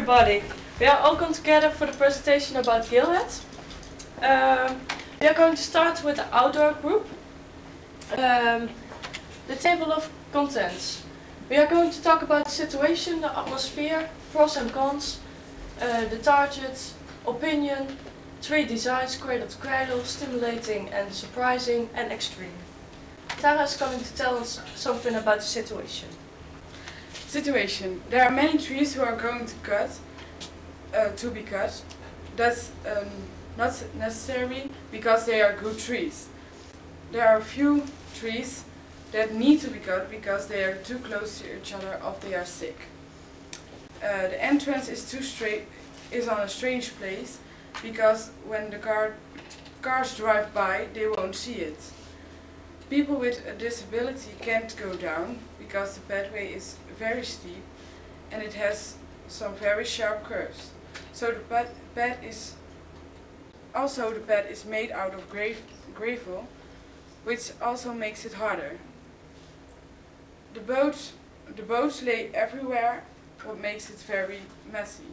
everybody. We are all come together for the presentation about Ghyll. We are going to start with the outdoor group. The table of contents. We are going to talk about the situation, the atmosphere, pros and cons, the target, opinion, 3 designs, cradle to cradle, stimulating and surprising, and extreme. Tara is going to tell us something about the situation. Situation. There are many trees who are going to be cut. That's not necessary because they are good trees. There are few trees that need to be cut because they are too close to each other or they are sick. The entrance is on a strange place because when the cars drive by, they won't see it. People with a disability can't go down because the pathway is very steep and it has some very sharp curves. So the path is made out of gravel, which also makes it harder. The boats lay everywhere, what makes it very messy.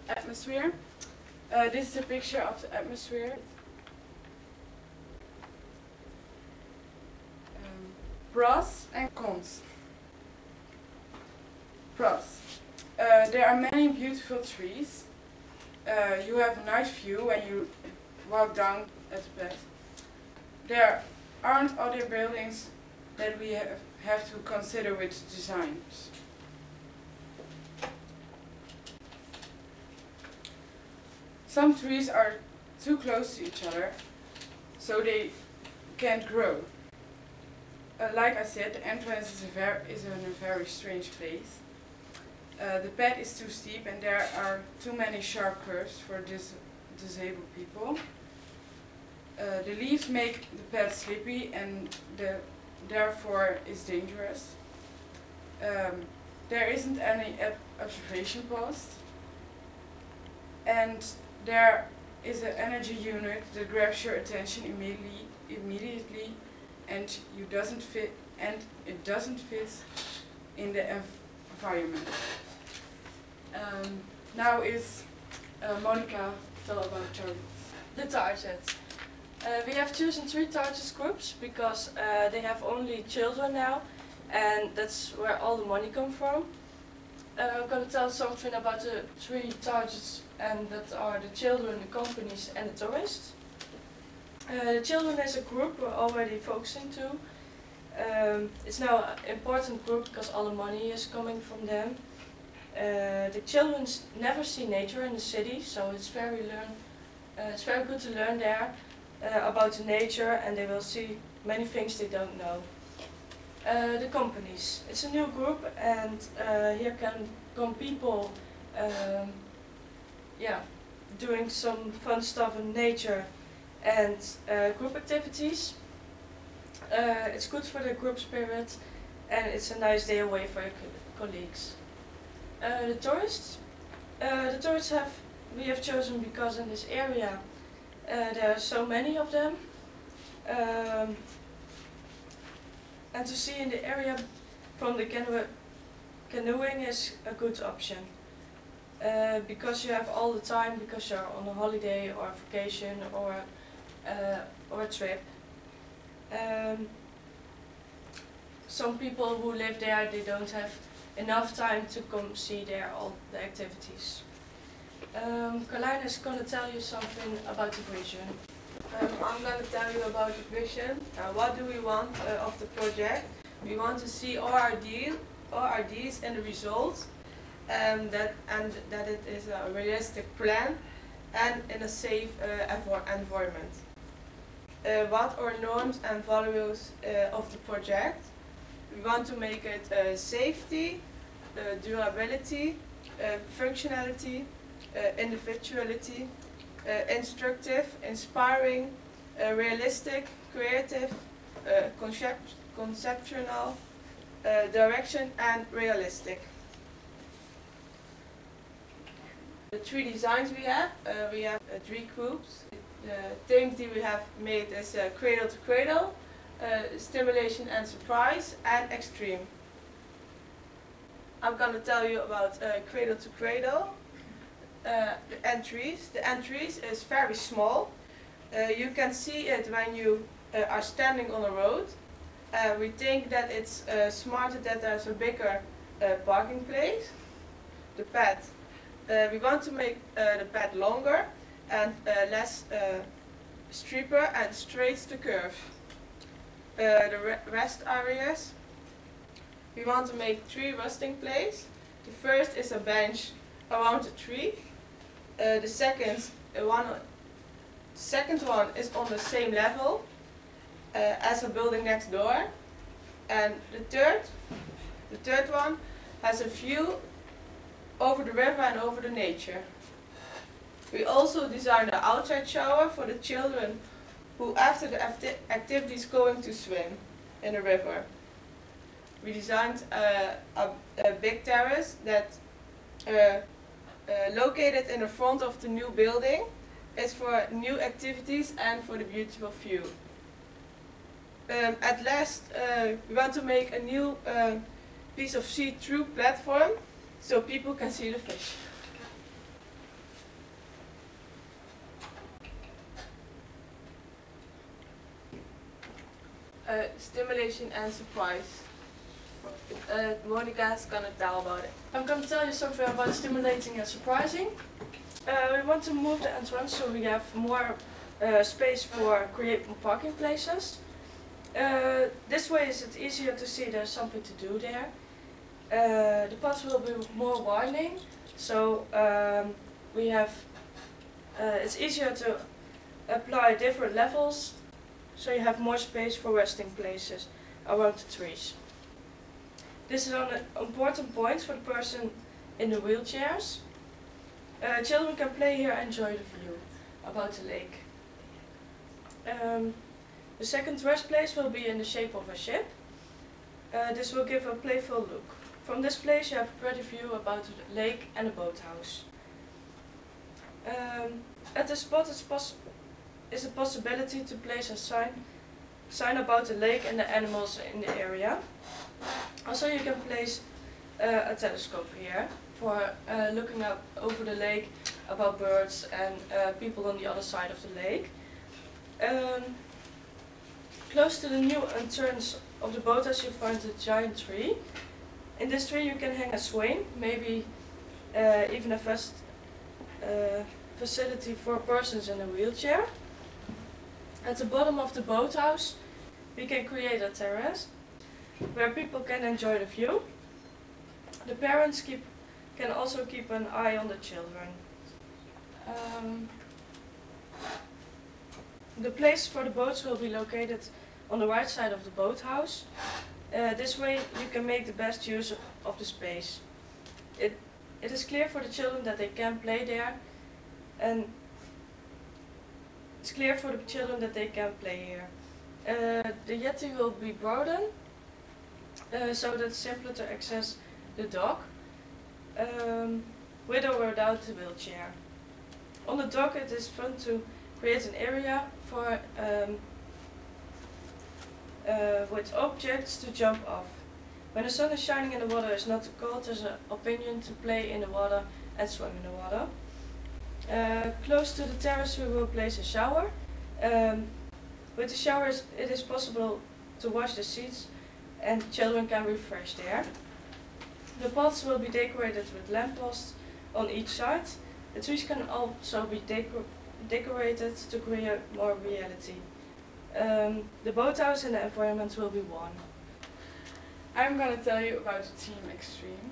Atmosphere. This is a picture of the atmosphere. Pros and cons. Pros. There are many beautiful trees. You have a nice view when you walk down at the path. There aren't other buildings that we have to consider with designs. Some trees are too close to each other, so they can't grow. Like I said, the entrance is in a very strange place. The path is too steep and there are too many sharp curves for disabled people. The leaves make the path slippery and therefore is dangerous. There isn't any observation post. And there is an energy unit that grabs your attention immediately and it doesn't fit in the environment. Now is Monica tell about targets. The target. We have chosen 3 target groups because they have only children now, and that's where all the money comes from. I'm going to tell something about the 3 targets, and that are the children, the companies, and the tourists. The children is a group we're already focusing to. It's now an important group because all the money is coming from them. The children never see nature in the city, so it's very good to learn there about the nature, and they will see many things they don't know. The companies. It's a new group, and here can come people doing some fun stuff in nature and group activities. It's good for the group spirit, and it's a nice day away for your colleagues. The tourists. The tourists we have chosen because in this area there are so many of them. And to see in the area from the canoeing is a good option. Because you have all the time, because you're on a holiday or a vacation or a trip. Some people who live there, they don't have enough time to come see there all the activities. Carlijn is going to tell you something about the vision. I'm going to tell you about the vision. What do we want of the project? We want to see all our ideas and the results, that it is a realistic plan and in a safe environment. What are norms and values of the project? We want to make it safety, durability, functionality, individuality, instructive, inspiring, realistic, creative, conceptual, direction, and realistic. The 3 designs we have 3 groups. The themes that we have made is cradle to cradle, stimulation and surprise, and extreme. I'm going to tell you about cradle to cradle. The entries. The entries is very small. You can see it when you are standing on a road. We think that it's smarter that there's a bigger parking place. The path. We want to make the path longer and less steeper and straight to curve. The rest areas. We want to make 3 resting places. The first is a bench around the tree. The second one is on the same level as a building next door. And the third one has a view over the river and over the nature. We also designed an outside shower for the children who after the activity is going to swim in the river. We designed a big terrace that located in the front of the new building. It's for new activities and for the beautiful view. At last, we want to make a new piece of see-through platform so people can see the fish. Stimulation and surprise. Monica's gonna tell about it. I'm going to tell you something about stimulating and surprising. We want to move the entrance so we have more space for creating parking places. This way is it easier to see there's something to do there. The paths will be more widening, so we have it's easier to apply different levels, so you have more space for resting places around the trees. This is an important point for the person in the wheelchairs. Children can play here and enjoy the view about the lake. The second rest place will be in the shape of a ship. This will give a playful look. From this place you have a pretty view about the lake and the boathouse. At the spot is a possibility to place a sign about the lake and the animals in the area. Also you can place a telescope here for looking up over the lake about birds and people on the other side of the lake. Close to the new entrance of the boathouse you find a giant tree. In this tree you can hang a swing, maybe even a facility for persons in a wheelchair. At the bottom of the boathouse we can create a terrace where people can enjoy the view. The parents can also keep an eye on the children. The place for the boats will be located on the right side of the boathouse. This way you can make the best use of the space. It is clear for the children that they can play there, and it's clear for the children that they can play here. The jetty will be broadened so that it's simpler to access the dock with or without the wheelchair. On the dock it is fun to create an area for with objects to jump off. When the sun is shining and the water is not too cold, there's an opinion to play in the water and swim in the water. Close to the terrace we will place a shower. With the showers it is possible to wash the seats and children can refresh there. The pots will be decorated with lampposts on each side. The trees can also be decorated to create more reality. The boathouse and the environment will be one. I'm going to tell you about the Team Extreme.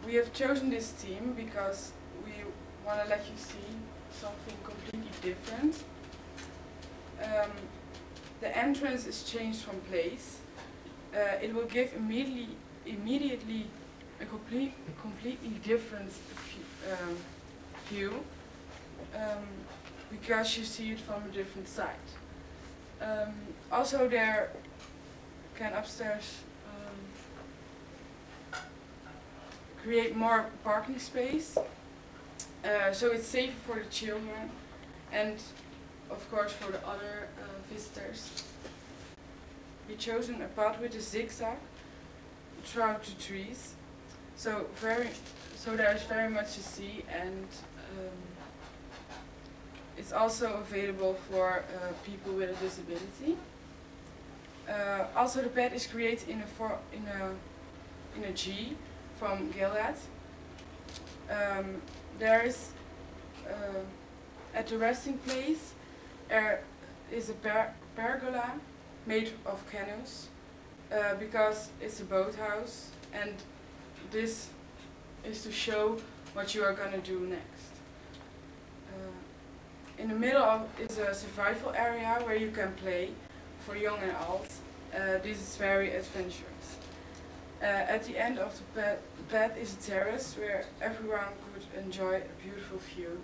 We have chosen this team because we want to let you see something completely different. The entrance is changed from place. It will give immediately a completely different view because you see it from a different side. Also there can upstairs create more parking space, so it's safer for the children and of course for the other visitors. We chosen a path with a zigzag throughout the trees. So there's very much to see, and it's also available for people with a disability. Also, the pad is created in a G from Ghyll. There is at the resting place there is a pergola made of canoes because it's a boathouse, and this is to show what you are gonna do next. In the middle is a survival area where you can play for young and old. This is very adventurous. At the end of the pad is a terrace where everyone could enjoy a beautiful view,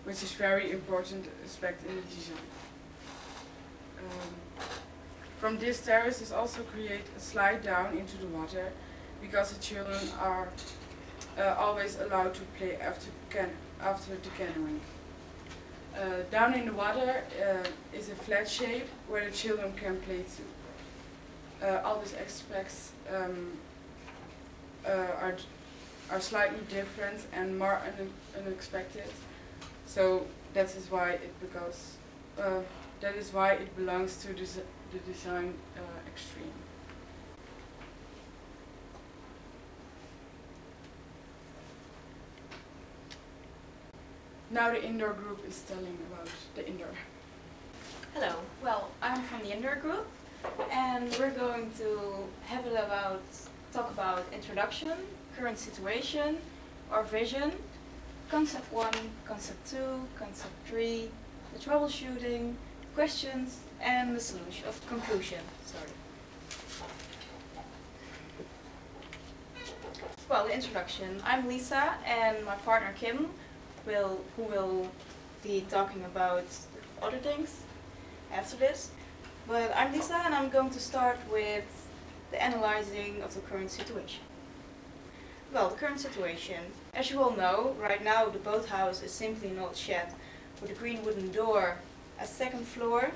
which is very important aspect in the design. From this terrace is also create a slide down into the water, because the children are always allowed to play after the canoeing. Down in the water is a flat shape where the children can play too. All these aspects are slightly different and more unexpected. So that is why it belongs to the design extreme. Now the indoor group is telling about the indoor. Hello, well, I'm from the indoor group, and we're going to talk about introduction, current situation, our vision, concept 1, concept 2, concept 3, the troubleshooting, questions, and the solution of conclusion. Sorry. Well, the introduction. I'm Lisa, and my partner Kim who will be talking about other things after this. But I'm Lisa, and I'm going to start with the analyzing of the current situation. Well, the current situation. As you all know, right now the boathouse is simply an old shed with a green wooden door, a second floor,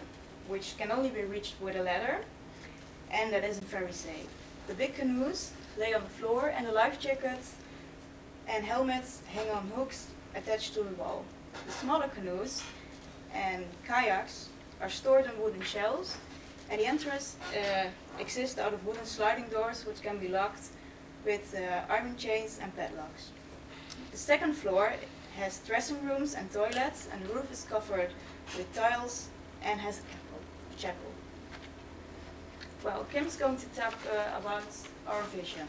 which can only be reached with a ladder, and that isn't very safe. The big canoes lay on the floor, and the life jackets and helmets hang on hooks attached to the wall. The smaller canoes and kayaks are stored in wooden shelves, and the entrance exists out of wooden sliding doors which can be locked with iron chains and padlocks. The second floor has dressing rooms and toilets, and the roof is covered with tiles and has a chapel. Well, Kim's going to talk about our vision.